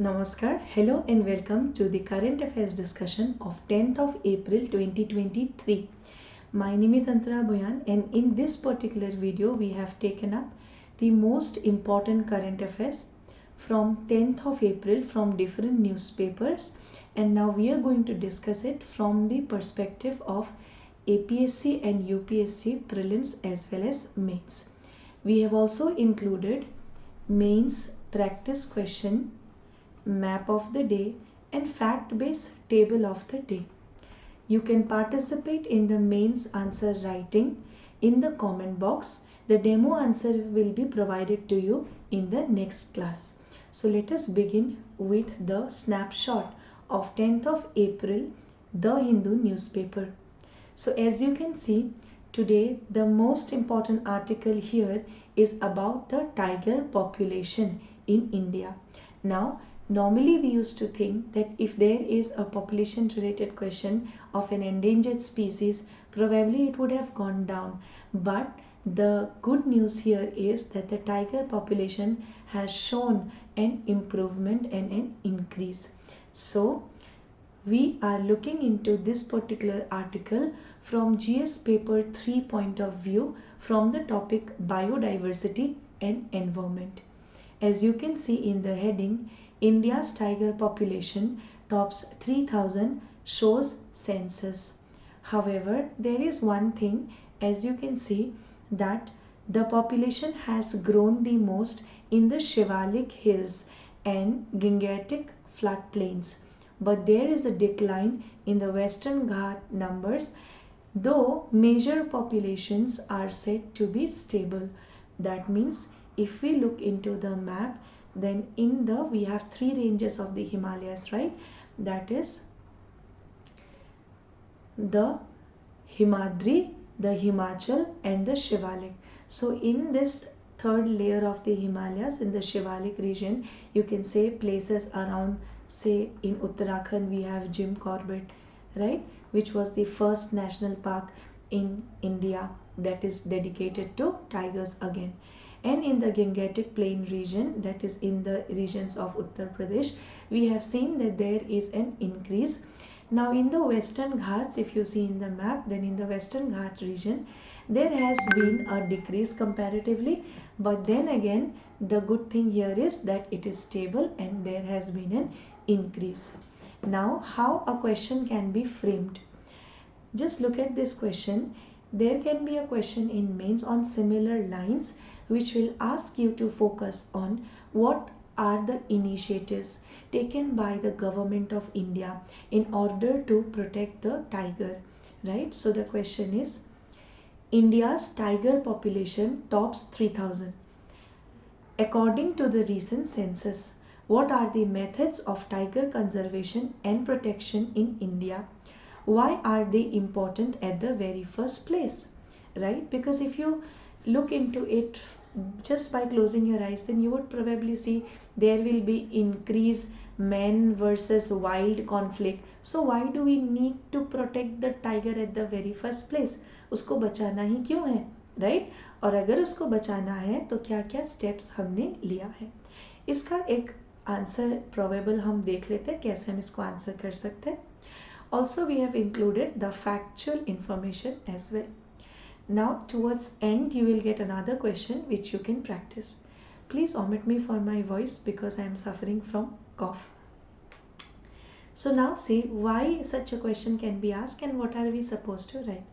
Namaskar, hello and welcome to the current affairs discussion of 10th of April 2023. My name is Antara Boyan and in this particular video we have taken up the most important current affairs from 10th of April from different newspapers, and now we are going to discuss it from the perspective of APSC and UPSC prelims as well as mains. We have also included mains practice question, map of the day and fact-based table of the day. You can participate in the mains answer writing in the comment box. The demo answer will be provided to you in the next class. So let us begin with the snapshot of 10th of April, The Hindu newspaper. So as you can see, today the most important article here is about the tiger population in India. Now, normally we used to think that if there is a population related question of an endangered species, probably it would have gone down. But the good news here is that the tiger population has shown an improvement and an increase. So, we are looking into this particular article from GS paper 3 point of view from the topic biodiversity and environment. As you can see in the heading, India's tiger population tops 3000 shows census. However, there is one thing, as you can see, that the population has grown the most in the Shivalik Hills and Gangetic floodplains, but there is a decline in the Western Ghat numbers, though major populations are said to be stable. That means if we look into the map, then in the we have three ranges of the Himalayas, right? That is the Himadri, the Himachal and the Shivalik. So in this third layer of the Himalayas, in the Shivalik region, you can say places around, say in Uttarakhand we have Jim Corbett, right, which was the first national park in India that is dedicated to tigers again. And in the Gangetic Plain region, that is in the regions of Uttar Pradesh, we have seen that there is an increase. Now in the Western Ghats, if you see in the map, then in the Western Ghat region, there has been a decrease comparatively, but then again, the good thing here is that it is stable and there has been an increase. Now, how a question can be framed? Just look at this question. There can be a question in mains on similar lines which will ask you to focus on what are the initiatives taken by the government of India in order to protect the tiger, right? So the question is, India's tiger population tops 3000. According to the recent census, what are the methods of tiger conservation and protection in India? Why are they important at the very first place, right? Because if you look into it just by closing your eyes, then you would probably see there will be increased men versus wild conflict. So why do we need to protect the tiger at the very first place? उसको बचाना ही क्यों है, right? और अगर उसको बचाना है तो क्या क्या स्टेप्स हमने लिया है, इसका एक आंसर प्रोबेबल हम देख लेते हैं कैसे हम इसको आंसर कर सकते हैं. Also, we have included the factual information as well. Now, towards end, you will get another question which you can practice. Please omit me for my voice because I am suffering from cough. So now see why such a question can be asked and what are we supposed to write.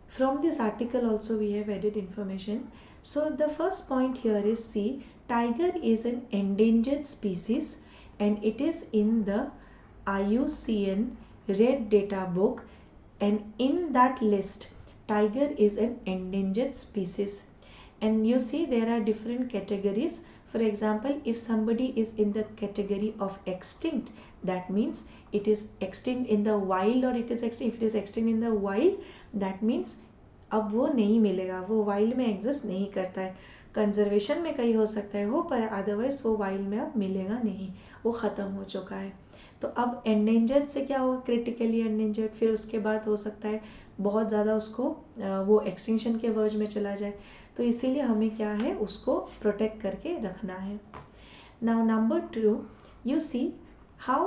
From this article also we have added information. So the first point here is, see, tiger is an endangered species and it is in the IUCN Red Data Book, and in that list tiger is an endangered species. And you see there are different categories. For example, if somebody is in the category of extinct, that means it is extinct in the wild, or it is extinct, if it is extinct in the wild, that means अब वो नहीं मिलेगा, वो wild में exist नहीं करता है. Conservation में कहीं हो सकता है हो, पर अदरवाइज वो वाइल्ड में अब मिलेगा नहीं, वो ख़त्म हो चुका है. तो अब एंडेंजर्ड से क्या होगा, क्रिटिकली एंडेंजर्ड, फिर उसके बाद हो सकता है बहुत ज़्यादा उसको वो एक्सटिंक्शन के वर्ज में चला जाए. तो इसीलिए हमें क्या है, उसको प्रोटेक्ट करके रखना है. Now number 2, you see how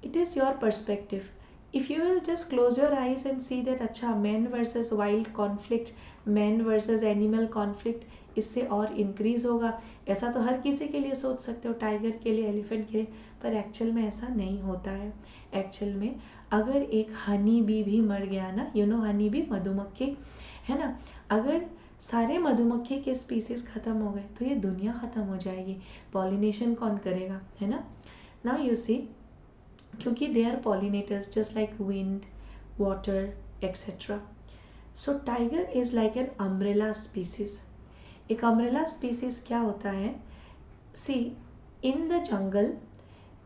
it is your perspective. If you will just close your eyes and see that अच्छा men versus wild conflict, men versus animal conflict इससे और increase होगा, ऐसा तो हर किसी के लिए सोच सकते हो, टाइगर के लिए, एलिफेंट के लिए, पर एक्चुअल में ऐसा नहीं होता है. एक्चुअल में अगर एक हनी बी भी मर गया ना, यू नो हनी बी, मधुमक्खी है ना, अगर सारे मधुमक्खी के स्पीसीज ख़त्म हो गए तो ये दुनिया ख़त्म हो जाएगी. पॉलिनेशन कौन करेगा, है ना. नाउ यू सी, क्योंकि they are pollinators just like wind, water etcetera. So tiger is like an umbrella species. एक अम्ब्रेला स्पीसीज क्या होता है, see in the jungle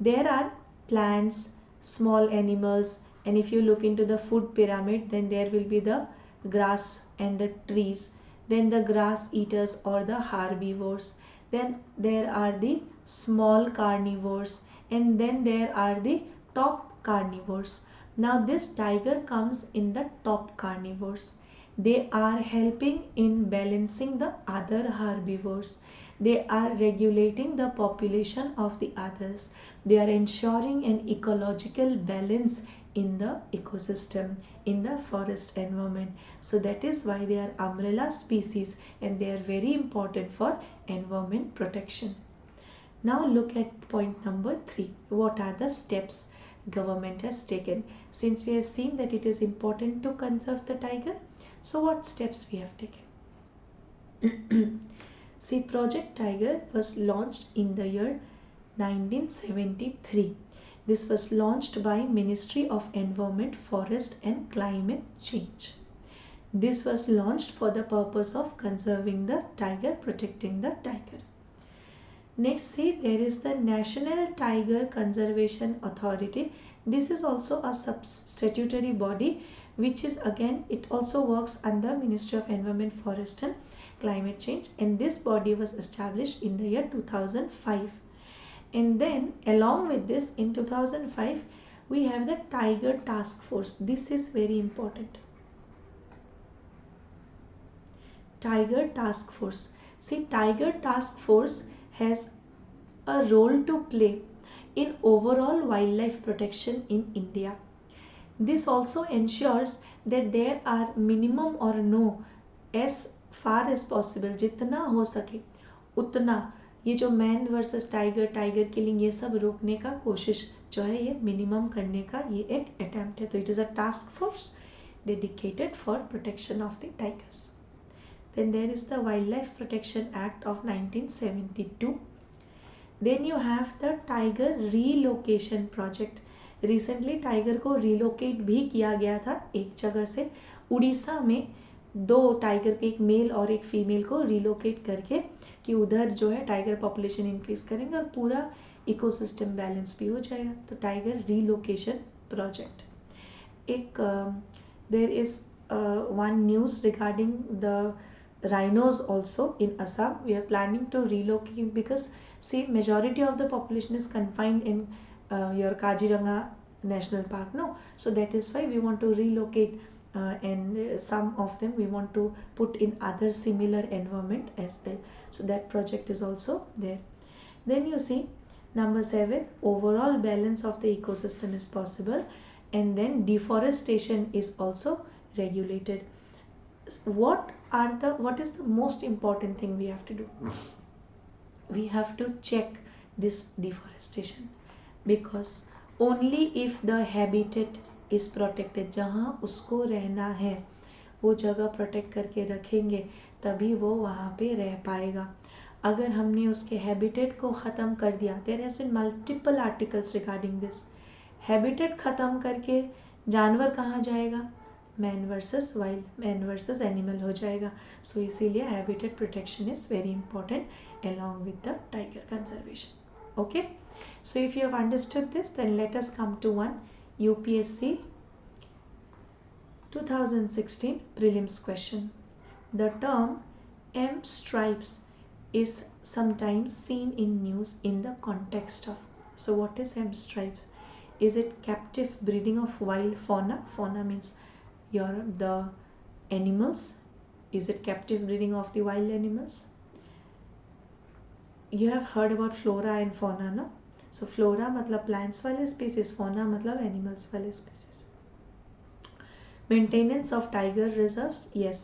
there are plants, small animals, and if you look into the food pyramid, then there will be the grass and the trees, then the grass eaters or the herbivores, then there are the small carnivores, and then there are the top carnivores. Now this tiger comes in the top carnivores. They are helping in balancing the other herbivores. They are regulating the population of the others. They are ensuring an ecological balance in the ecosystem, in the forest environment. So that is why they are umbrella species and they are very important for environment protection. Now look at point number 3. What are the steps government has taken? Since we have seen that it is important to conserve the tiger, so what steps we have taken? See, Project Tiger was launched in the year 1973. This was launched by Ministry of Environment, Forest and Climate Change. This was launched for the purpose of conserving the tiger, protecting the tiger. Next, see, there is the National Tiger Conservation Authority. This is also a statutory body which is again, it also works under Ministry of Environment, Forest and Climate Change, and this body was established in the year 2005. And then along with this, in 2005 we have the Tiger Task Force. This is very important. Tiger Task Force. See, Tiger Task Force has a role to play in overall wildlife protection in India. This also ensures that there are minimum or no, as far as possible, जितना हो सके उतना, ये जो man versus tiger, tiger killing, ये सब रोकने का कोशिश जो है ये मिनिमम करने का ये एक अटेम्प्ट है. तो it is a task force dedicated for protection of the tigers. Then there is the wildlife protection act of 1972. Then you have the tiger relocation project. Recently tiger को relocate भी किया गया था एक जगह से. उड़ीसा में 2 टाइगर के, एक मेल और एक फीमेल को रिलोकेट करके कि उधर जो है टाइगर पॉपुलेशन इंक्रीज करेंगे और पूरा इकोसिस्टम बैलेंस भी हो जाएगा. तो टाइगर रीलोकेशन प्रोजेक्ट. एक there is one news regarding the rhinos also in Assam. We are planning to relocate because see, majority of the population is confined in your Kaziranga National Park, no? So that is why we want to relocate and some of them we want to put in other similar environment as well. So that project is also there. Then you see number 7, overall balance of the ecosystem is possible, and then deforestation is also regulated. What is the most important thing we have to do? We have to check this deforestation, because only if the habitat is protected, जहाँ उसको रहना है वो जगह protect करके रखेंगे तभी वो वहाँ पे रह पाएगा. अगर हमने उसके हैबिटेट को ख़त्म कर दिया, there has been multiple articles regarding this. Habitat ख़त्म करके जानवर कहाँ जाएगा? Man versus wild, man versus animal हो जाएगा. सो इसीलिए habitat protection is very important along with the tiger conservation. Okay, so if you have understood this, then let us come to one UPSC 2016 prelims question. The term M stripes is sometimes seen in news in the context of, so what is M stripes? Is it captive breeding of wild fauna? Fauna means the animals. Is it captive breeding of the wild animals? You have heard about flora and fauna, no? So flora मतलब plants वाले species, fauna मतलब animals वाले species. Maintenance of tiger reserves, yes,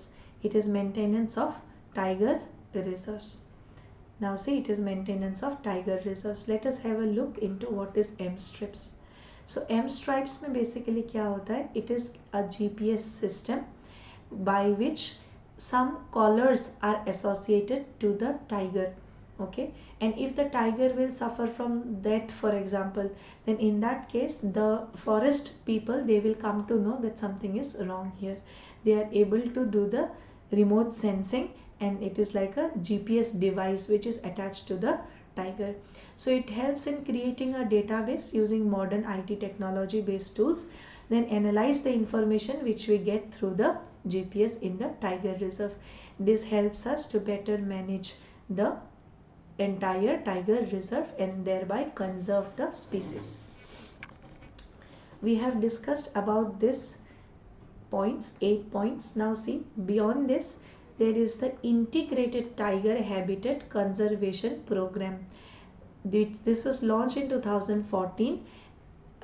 it is maintenance of tiger reserves. Now see, it is maintenance of tiger reserves. Let us have a look into what is M strips. So M stripes में basically क्या होता है? It is a GPS system by which some collars are associated to the tiger. Okay, and if the tiger will suffer from death, for example, then in that case the forest people, they will come to know that something is wrong here. They are able to do the remote sensing, and it is like a GPS device which is attached to the tiger. So it helps in creating a database using modern IT technology based tools, then analyze the information which we get through the GPS in the tiger reserve. This helps us to better manage the entire tiger reserve and thereby conserve the species. We have discussed about this points, 8 points. Now see, beyond this there is the integrated tiger habitat conservation program. This was launched in 2014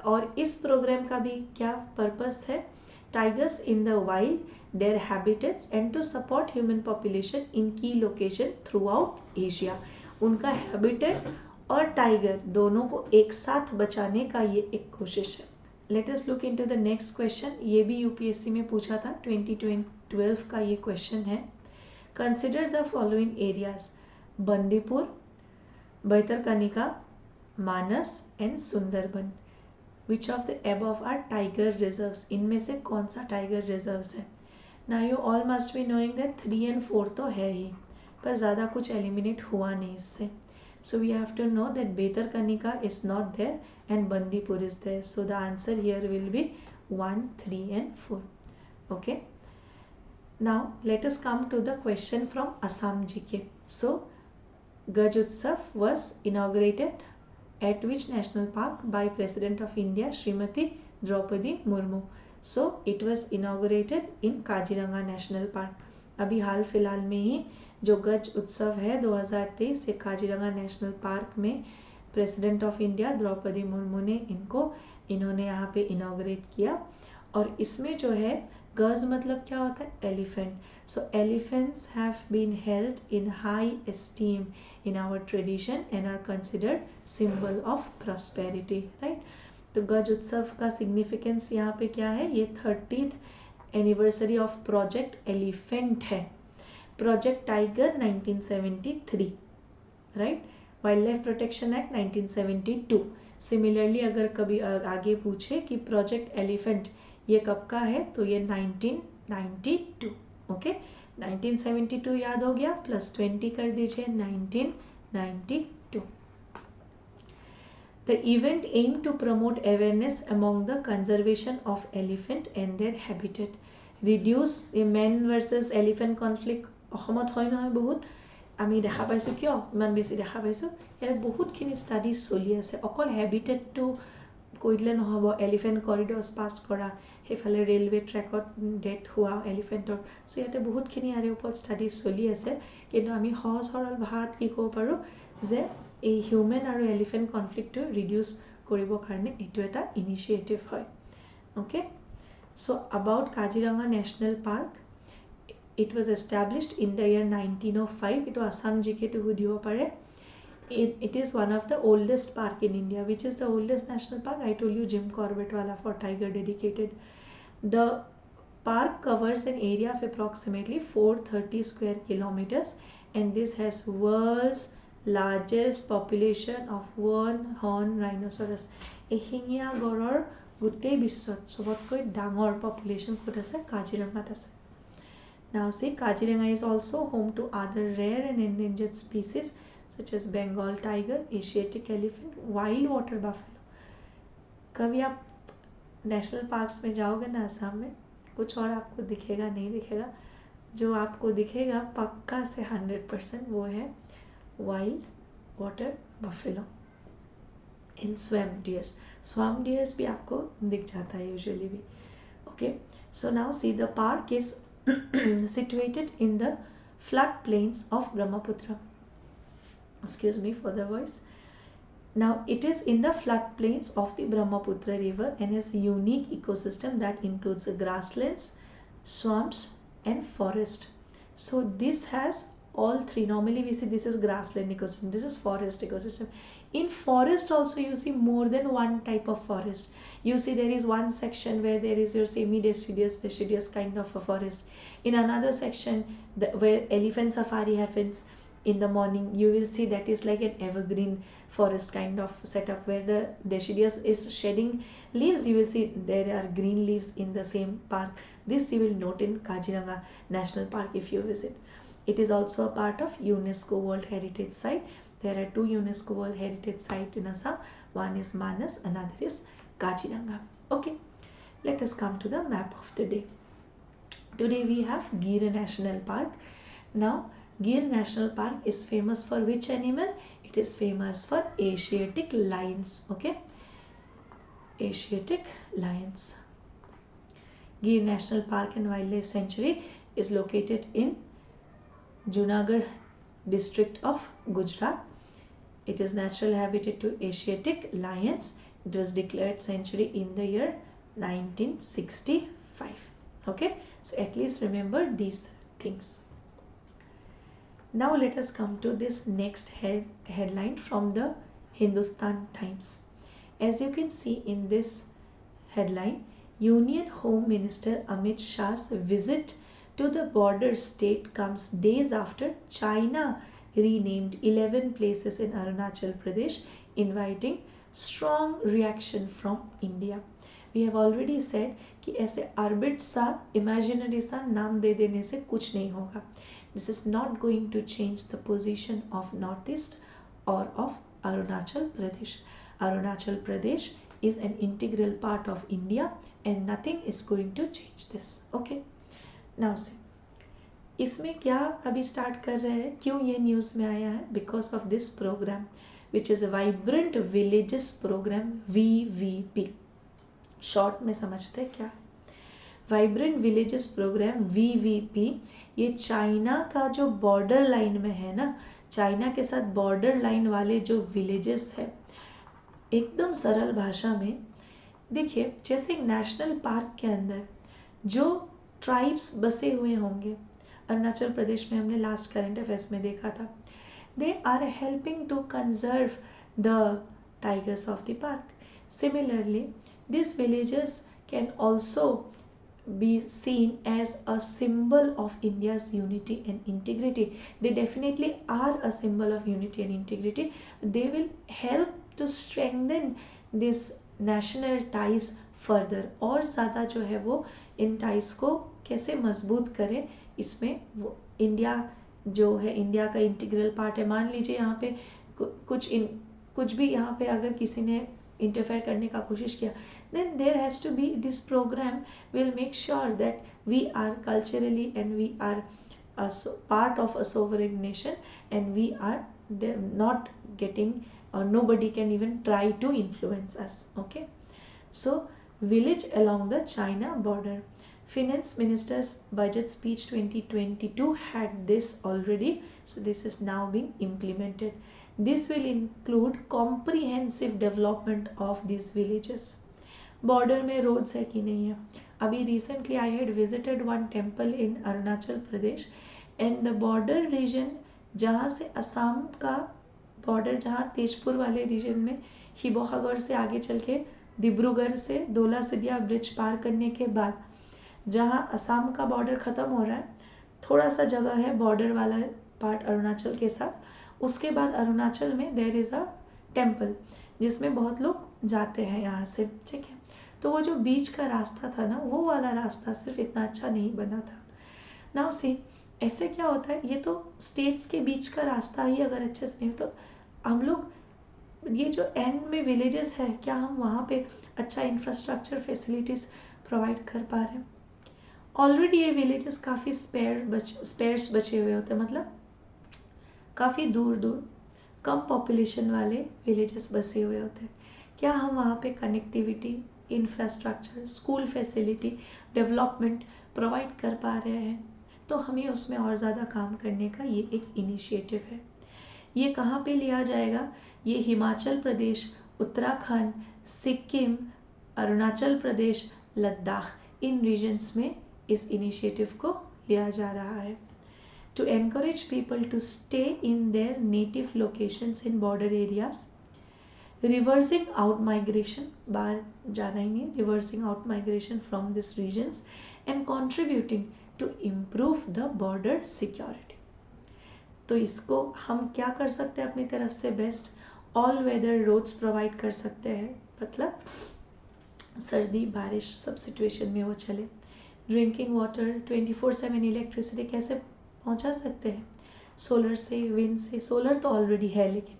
और इस programme का भी क्या purpose है? Tigers in the wild, their habitats, and to support human population in key location throughout Asia. उनका habitat और tiger दोनों को एक साथ बचाने का ये एक कोशिश है. Late us look into the next question. ये भी यूपीएससी में पूछा था, 2012 का ये क्वेश्चन है. Consider the following areas: Bandipur, Bhitarkanika, Manas and Sundarban. Which of the above are tiger reserves? इनमें से कौन सा टाइगर रिजर्व्स है? Now you all must be knowing that 3 and 4 तो है ही, पर ज़्यादा कुछ एलिमिनेट हुआ नहीं इससे. So we have to know that Bhitarkanika is not there and Bandipur is there. So the answer here will be 1, 3 and 4. Okay, now let us come to the question from Assam GK. So Gaj Utsav was inaugurated at which national park by President of India Srimati Draupadi Murmu? So it was inaugurated in Kaziranga National Park. अभी हाल फिलहाल में ही जो गज उत्सव है 2023 ये Kaziranga national park में president of India Droupadi Murmu ने इन्होंने यहाँ पे इनॉग्रेट किया. और इसमें जो है गज मतलब क्या होता है? Elephant. So elephants have been held in high esteem in our tradition and are considered symbol of prosperity, right? तो गज उत्सव का सिग्निफिकेंस यहाँ पे क्या है? ये 30th anniversary of project elephant है. Project tiger 1973, right? Wildlife protection act 1972. Similarly अगर कभी आगे पूछे कि प्रोजेक्ट एलिफेंट ये कब का है, तो ये 1992. ओके, 1972 याद हो गया, प्लस 20 कर दीजिए, 1992. The event aimed to promote awareness among the conservation of elephant and their habitat. Reduce the man versus elephant conflict. অসমত হয় নহয় বহুত, আমি দেখা পাইছোঁ. কিয় ইমান বেছি দেখা পাইছোঁ? ইয়াত বহুতখিনি ষ্টাডিজ চলি আছে. অকল হেবিটেটটো কৈ দিলে নহ'ব. এলিফেণ্ট কৰিডৰ্ছ পাছ কৰা, সেইফালে ৰেলৱে ট্ৰেকত ডেথ হোৱা এলিফেণ্টৰ. চ' ইয়াতে বহুতখিনি ইয়াৰে ওপৰত ষ্টাডিজ চলি আছে. কিন্তু আমি সহজ সৰল ভাষাত কি ক'ব পাৰোঁ যে এই হিউমেন আৰু এলিফেণ্ট কনফ্লিক্টটো ৰিডিউচ কৰিবৰ কাৰণে এইটো এটা ইনিচিয়েটিভ হয়. অ'কে, চ' about Kaziranga national park, it was established in the year 1905. এইটো আছাম জিকেটো সুধিব পাৰে. It is one of the oldest park in India. Which is the oldest national park? I told you Jim Corbett wala for tiger dedicated. The park covers an area of approximately 430 square kilometers, and this has world's largest population of one-horn rhinoceros. এশিঙীয়া গড়ৰ গোটেই বিশ্বত সবতকৈ ডাঙৰ population ক'ত আছে? কাজিৰঙাত আছে. Now see, Kaziranga is also home to other rare and endangered species such as Bengal tiger, Asiatic elephant, wild water buffalo. कभी आप नेशनल पार्क्स में जाओगे ना असम में, कुछ और आपको दिखेगा नहीं दिखेगा. जो आपको दिखेगा पक्का से 100% वो है वाइल्ड वाटर बफेलो इन स्वैम्प डियर्स. स्वैम्प डियर्स भी आपको दिख जाता है यूजुअली भी. Okay, so now see the park is situated in the flood plains of Brahmaputra. Excuse me for the voice. Now it is in the floodplains of the Brahmaputra river and has a unique ecosystem that includes grasslands, swamps and forest. So this has all three. Normally we see this is grassland ecosystem, this is forest ecosystem. In forest also you see more than one type of forest. You see there is one section where there is your semi deciduous kind of a forest. In another section where elephant safari happens in the morning, you will see that is like an evergreen forest kind of setup where the deciduous is shedding leaves. You will see there are green leaves in the same park. This you will note in Kaziranga National Park if you visit. It is also a part of UNESCO World Heritage Site. There are two UNESCO World Heritage Sites in Assam. One is Manas, another is Kaziranga. Okay, let us come to the map of the day. Today we have Gir National Park. Now Gir National Park is famous for which animal? It is famous for Asiatic lions. Okay, Asiatic lions. Gir National Park and Wildlife Sanctuary is located in Junagadh district of Gujarat. It is natural habitat to Asiatic lions. It was declared sanctuary in the year 1965. Okay, so at least remember these things. Now let us come to this next headline from the Hindustan Times. As you can see in this headline, Union Home Minister Amit Shah's visit to the border state comes days after China renamed 11 places in Arunachal Pradesh, inviting strong reaction from India. We have already said कि ऐसे arbitrary सा imaginary सा नाम दे देने से कुछ नहीं होगा. This is not going to change the position of Northeast or of Arunachal Pradesh. Arunachal Pradesh is an integral part of India and nothing is going to change this. Okay. Now see, इसमें क्या अभी start कर रहे हैं, क्यों ये news में आया है? Because of this programme which is vibrant villages programme, VVP. Short में समझते हैं क्या वाइब्रेंट विलेजेस प्रोग्राम VVP. ये चाइना का जो बॉर्डर लाइन में है ना, चाइना के साथ बॉर्डर लाइन वाले जो विलेजेस है, एकदम सरल भाषा में देखिए, जैसे एक नेशनल पार्क के अंदर जो ट्राइब्स बसे हुए होंगे, अरुणाचल प्रदेश में हमने लास्ट करंट अफेयर्स में देखा था, they are helping to conserve the tigers of the park. Similarly this villages can also be seen as a symbol of India's unity and integrity. They definitely are a symbol of unity and integrity. They will help to strengthen this national ties further. और ज़्यादा जो है वो इन ties को कैसे मजबूत करें, इसमें वो इंडिया जो है, इंडिया का इंटीग्रल पार्ट है. मान लीजिए यहाँ पे कुछ भी यहाँ पे अगर किसी ने इंटरफेयर करने का कोशिश किया, then there has to be this program will make sure that we are culturally and we are a part of a sovereign nation and we are not getting or nobody can even try to influence us. Okay, so village along the China border. Finance Minister's budget speech 2022 had this already, so this is now being implemented. This will include comprehensive development of these villages. Border में roads है कि नहीं है? अभी recently I had visited one temple in Arunachal Pradesh and the border region जहाँ से असम का border, जहाँ तेजपुर वाले region में शिबोहागढ़ से आगे चल के डिब्रूगढ़ से दोला सिदिया ब्रिज पार करने के बाद जहाँ असम का border ख़त्म हो रहा है, थोड़ा सा जगह है border वाला पार्ट अरुणाचल के साथ. उसके बाद अरुणाचल में देयर इज़ अ टेम्पल जिसमें बहुत लोग जाते हैं यहाँ से. ठीक है, तो वो जो बीच का रास्ता था ना, वो वाला रास्ता सिर्फ इतना अच्छा नहीं बना था. नाउ सी, ऐसे क्या होता है, ये तो स्टेट्स के बीच का रास्ता ही अगर अच्छे से नहीं, तो हम लोग ये जो एंड में विलेजेस है, क्या हम वहाँ पे अच्छा इंफ्रास्ट्रक्चर फैसिलिटीज़ प्रोवाइड कर पा रहे हैं? ऑलरेडी ये विलेजेस काफ़ी स्पेयर्स बचे हुए होते हैं, मतलब काफ़ी दूर दूर कम पॉपुलेशन वाले विलेजेस बसे हुए होते हैं. क्या हम वहाँ पे connectivity, infrastructure, school facility, development provide कर पा रहे हैं? तो हमें उसमें और ज़्यादा काम करने का ये एक इनिशिएटिव है. ये कहाँ पे लिया जाएगा? ये हिमाचल प्रदेश, उत्तराखंड, सिक्किम, अरुणाचल प्रदेश, लद्दाख, इन रीजन्स में इस इनिशिएटिव को लिया जा रहा है. To encourage people to stay in their native locations in border areas, reversing out migration, बाहर जाना ही नहीं, reversing out migration from these regions and contributing to improve the border security. तो इसको हम क्या कर सकते हैं अपनी तरफ से? Best all weather roads provide कर सकते हैं, मतलब सर्दी बारिश सब सिचुएशन में वो चले. ड्रिंकिंग वाटर, 24/7 इलेक्ट्रिसिटी कैसे पहुंचा सकते हैं? सोलर से, विंड से. सोलर तो ऑलरेडी है, लेकिन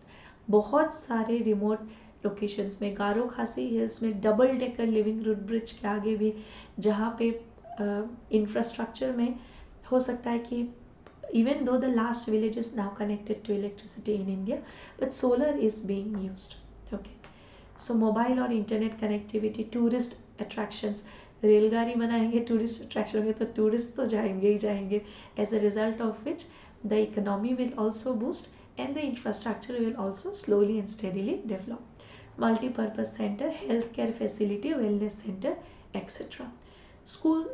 बहुत सारे रिमोट लोकेशंस में, गारो खासी हिल्स में double decker living root bridge के आगे भी, जहाँ पे इंफ्रास्ट्रक्चर में हो सकता है कि even though the last village is now connected to electricity in India, but solar is being used. Okay, so mobile और internet connectivity, tourist attractions, रेलगाड़ी बनाएंगे, टूरिस्ट अट्रैक्शन होंगे तो टूरिस्ट तो जाएंगे ही जाएंगे. As a result of which the economy will also boost and the infrastructure will also slowly and steadily develop. Multipurpose centre, health care facility, wellness centre etcetera. School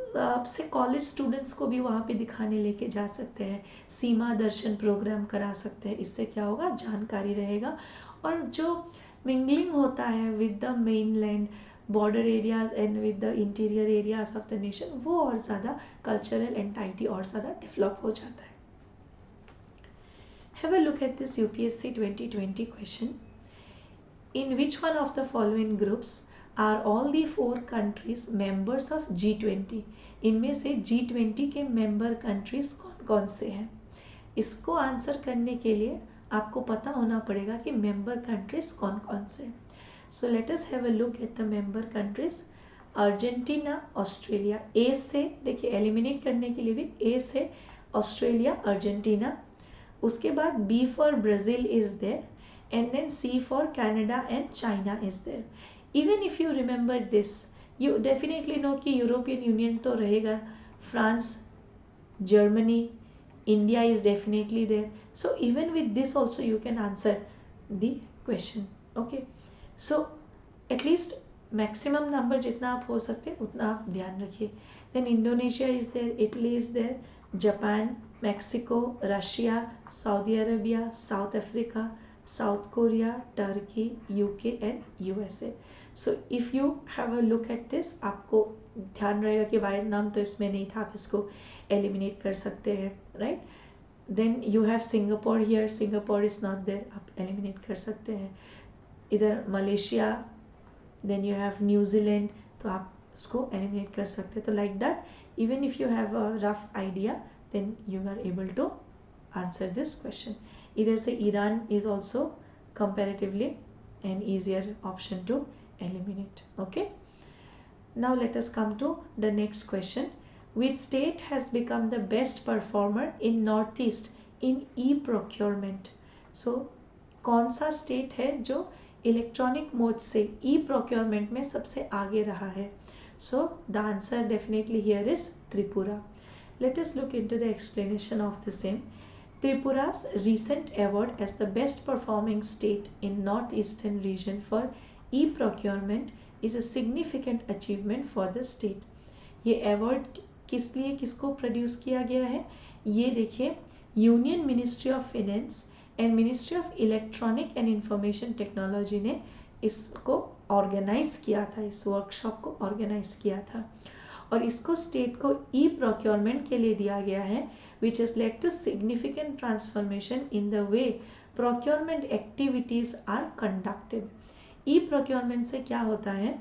से college students को भी वहाँ पे दिखाने लेके जा सकते हैं. सीमा दर्शन प्रोग्राम करा सकते हैं. इससे क्या होगा? जानकारी रहेगा. और जो मिंगलिंग होता है with the mainland, border areas and with the interior areas of the nation, वो और ज़्यादा कल्चरल एंटाइटी और ज़्यादा डेवलप हो जाता है. Have a look at this UPSC 2020 question. In which one of the following groups are all the 4 countries members of G20? इनमें से G20 के मेंबर कंट्रीज कौन कौन से हैं? इसको आंसर करने के लिए आपको पता होना पड़ेगा कि मेंबर कंट्रीज कौन कौन से हैं. So let us have a look at the member countries. Argentina, Australia. A से देखिए एलिमिनेट करने के लिए भी ए से ऑस्ट्रेलिया, अर्जेंटीना. उसके बाद B for Brazil is there and then C for Canada and China is there. Even if you remember this, you definitely know कि यूरोपियन यूनियन तो रहेगा. France, Germany, India is definitely there. So even with this also you can answer the question. Okay, so at least maximum number जितना आप हो सकते हैं उतना आप ध्यान रखिए. Then Indonesia is there, Italy is there, Japan, Mexico, Russia, Saudi Arabia, south Africa, south Korea, Turkey, UK and USA. So if you have a look at this, आपको ध्यान रहेगा कि वियतनाम तो इसमें नहीं था, आप इसको एलिमिनेट कर सकते हैं, right. Then you have Singapore here, Singapore is not there, आप एलिमिनेट कर सकते हैं. इधर Malaysia, then you have New Zealand, तो आप इसको एलिमिनेट कर सकते हैं. तो like that, even if you have a rough idea, then you are able to answer this question. इधर से Iran is also comparatively an easier option to eliminate. Okay, now let us come to the next question. Which state has become the best performer in north east in e-procurement? So कौन सा state है जो electronic mode से e procurement में सबसे आगे रहा है? So the answer definitely here is Tripura. Let us look into the explanation of the same. त्रिपुरा's recent award as the best performing state in northeastern region for e-procurement is a significant achievement for the state. ये award किस लिए, किसको produce किया गया है? ये देखिए, union ministry of finance and ministry of electronic and information technology ने इसको ऑर्गेनाइज किया था, इस वर्कशॉप को ऑर्गेनाइज किया था. और इसको स्टेट को ई प्रोक्योरमेंट के लिए दिया गया है, which is led to significant transformation in the way procurement activities are conducted. E procurement से क्या होता है?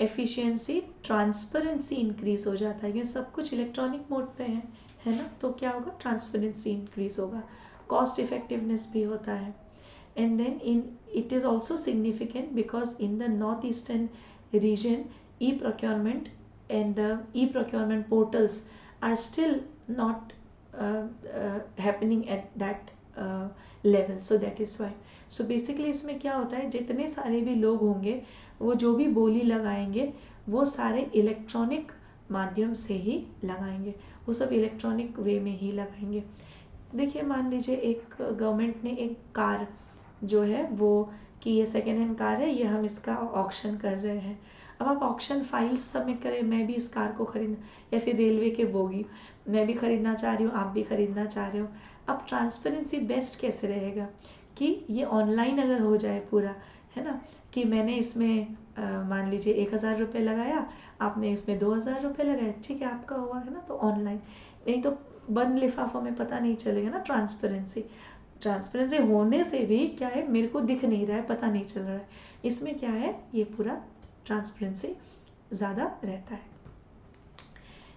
एफिशिएंसी, ट्रांसपेरेंसी इंक्रीज हो जाता है, क्योंकि सब कुछ इलेक्ट्रॉनिक मोड पे है ना. तो क्या होगा? ट्रांसपेरेंसी इंक्रीज होगा, कॉस्ट इफेक्टिवनेस भी होता है. And then in it is also significant because in the north eastern region e procurement and the e-procurement portals are still not happening at that level, so that is why. So basically इसमें क्या होता है, जितने सारे भी लोग होंगे वो जो भी बोली लगाएंगे वो सारे इलेक्ट्रॉनिक माध्यम से ही लगाएंगे, वो सब इलेक्ट्रॉनिक वे में ही लगाएंगे. देखिए मान लीजिए एक गवर्नमेंट ने एक कार जो है वो कि ये सेकेंड हैंड कार है, ये हम इसका ऑक्शन कर रहे हैं। अब आप ऑक्शन फाइल्स सबमिट करें, मैं भी इस कार को खरीद, या फिर रेलवे के बोगी मैं भी खरीदना चाह रही हूँ, आप भी खरीदना चाह रहे हो। अब ट्रांसपेरेंसी बेस्ट कैसे रहेगा कि ये ऑनलाइन अगर हो जाए पूरा, है ना, कि मैंने इसमें मान लीजिए 1,000 रुपये लगाया, आपने इसमें 2,000 रुपये लगाए, ठीक है आपका हुआ, है ना। तो ऑनलाइन, नहीं तो बंद लिफाफों में पता नहीं चलेगा ना। ट्रांसपेरेंसी होने से भी क्या है, मेरे को दिख नहीं रहा है, पता नहीं चल रहा है। इसमें क्या है, ये पूरा ट्रांसपेरेंसी ज़्यादा रहता है।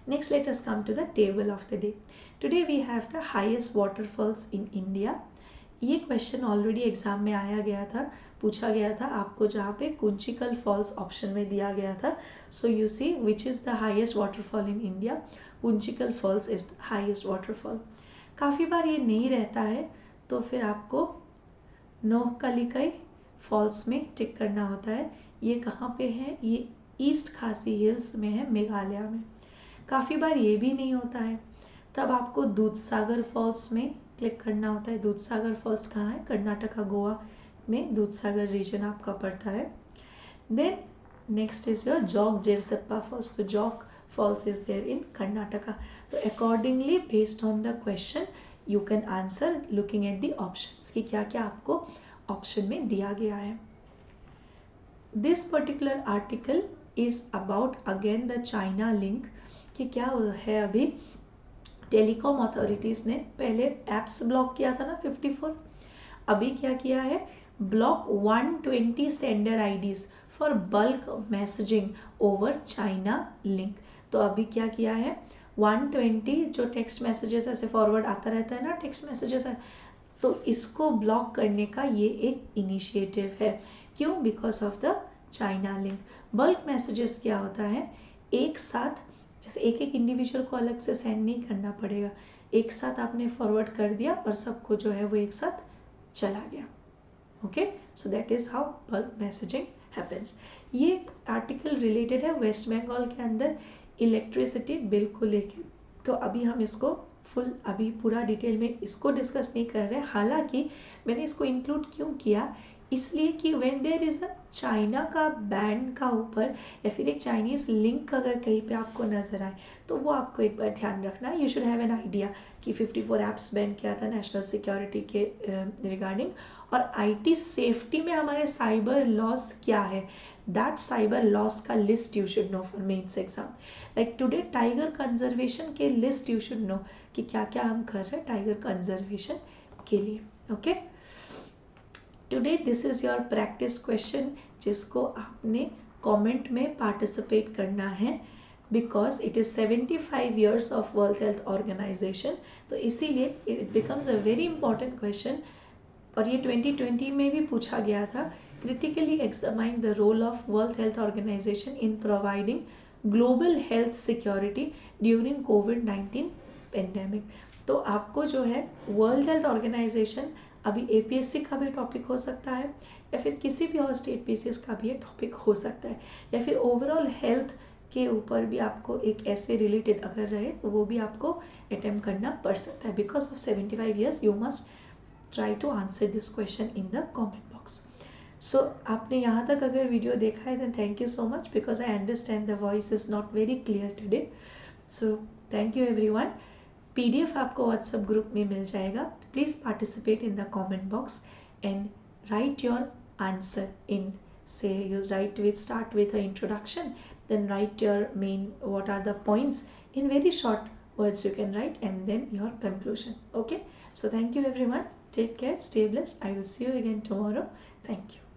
Next let us come to the table of the day. Today we have the highest waterfalls in India. ये क्वेश्चन ऑलरेडी एग्जाम में आया गया था, पूछा गया था आपको, जहाँ पे कुंचिकल फॉल्स ऑप्शन में दिया गया था। So you see which is the highest waterfall in India, Kunchikal falls is the highest waterfall. काफ़ी बार ये नहीं रहता है, तो फिर आपको नोहकलिकई फॉल्स में टिक करना होता है। ये कहाँ पे है, ये ईस्ट खासी हिल्स में है, मेघालय में। काफ़ी बार ये भी नहीं होता है, तब आपको दूधसागर फॉल्स में क्लिक करना होता है। दूधसागर फॉल्स कहाँ है, कर्नाटका गोवा में दूधसागर रीजन आपका पड़ता है। देन नेक्स्ट इज योर जोग जेरसप्पा फॉल्स। तो Jog falls is there in Karnataka. तो accordingly based on the question you can answer looking at the options कि क्या क्या आपको ऑप्शन में दिया गया है। This particular article is about again the China link, कि क्या है, अभी टेलीकॉम अथॉरिटीज़ ने पहले एप्स ब्लॉक किया था ना 54, अभी क्या किया है, block 120 sender IDs for bulk messaging over China link. तो अभी क्या किया है, 120 जो टेक्स्ट मैसेजेस ऐसे फॉरवर्ड आता रहता है ना, टेक्स्ट मैसेजेस है, तो इसको ब्लॉक करने का ये एक इनिशिएटिव है। क्यों, because of the China link. Bulk messages क्या होता है, एक साथ, जैसे एक एक इंडिविजुअल को अलग से सेंड नहीं करना पड़ेगा, एक साथ आपने फॉरवर्ड कर दिया और सबको जो है वो एक साथ चला गया। Okay, so that is how bulk messaging happens. ये आर्टिकल रिलेटेड है वेस्ट बंगाल के अंदर इलेक्ट्रिसिटी बिल को लेके। तो अभी हम इसको फुल, अभी पूरा डिटेल में इसको डिस्कस नहीं कर रहे। हालांकि मैंने इसको इंक्लूड क्यों किया, इसलिए कि when there is a China का बैंड का ऊपर या फिर एक चाइनीज़ लिंक अगर कहीं पे आपको नज़र आए, तो वो आपको एक बार ध्यान रखना है। You should have an idea कि 54 ऐप्स बैन किया था नेशनल सिक्योरिटी के रिगार्डिंग, और आईटी सेफ्टी में हमारे साइबर लॉस क्या है, दैट साइबर लॉस का list you should know for mains exam. Like today tiger conservation के लिस्ट यू शुड नो कि क्या क्या हम कर रहे हैं टाइगर कंजर्वेशन के लिए। Okay, today this is your practice question, जिसको आपने कमेंट में पार्टिसिपेट करना है, because it is 75 years of World Health Organization. तो इसीलिए it becomes a very important question, और ये 2020 में भी पूछा गया था। Critically examine the role of World Health Organization in providing global health security during कोविड-19 पेंडेमिक। तो आपको जो है वर्ल्ड हेल्थ ऑर्गेनाइजेशन, अभी एपीएससी का भी टॉपिक हो सकता है, या फिर किसी भी और स्टेट पीसीएस का भी ये टॉपिक हो सकता है, या फिर ओवरऑल हेल्थ के ऊपर भी आपको एक ऐसे रिलेटेड अगर रहे तो वो भी आपको अटेम्प्ट करना पड़ सकता है। Because of 75 years you must try to answer this question in the comment box. सो आपने यहाँ तक अगर वीडियो देखा है then thank you so much, because I understand the voice is not very clear today. So thank you everyone. PDF आपको WhatsApp group में मिल जाएगा। Please participate in the comment box and write your answer in, say you write with, start with an introduction, then write your main, what are the points, in very short words you can write, and then your conclusion. Okay, so thank you everyone, take care, stay blessed, I will see you again tomorrow. Thank you.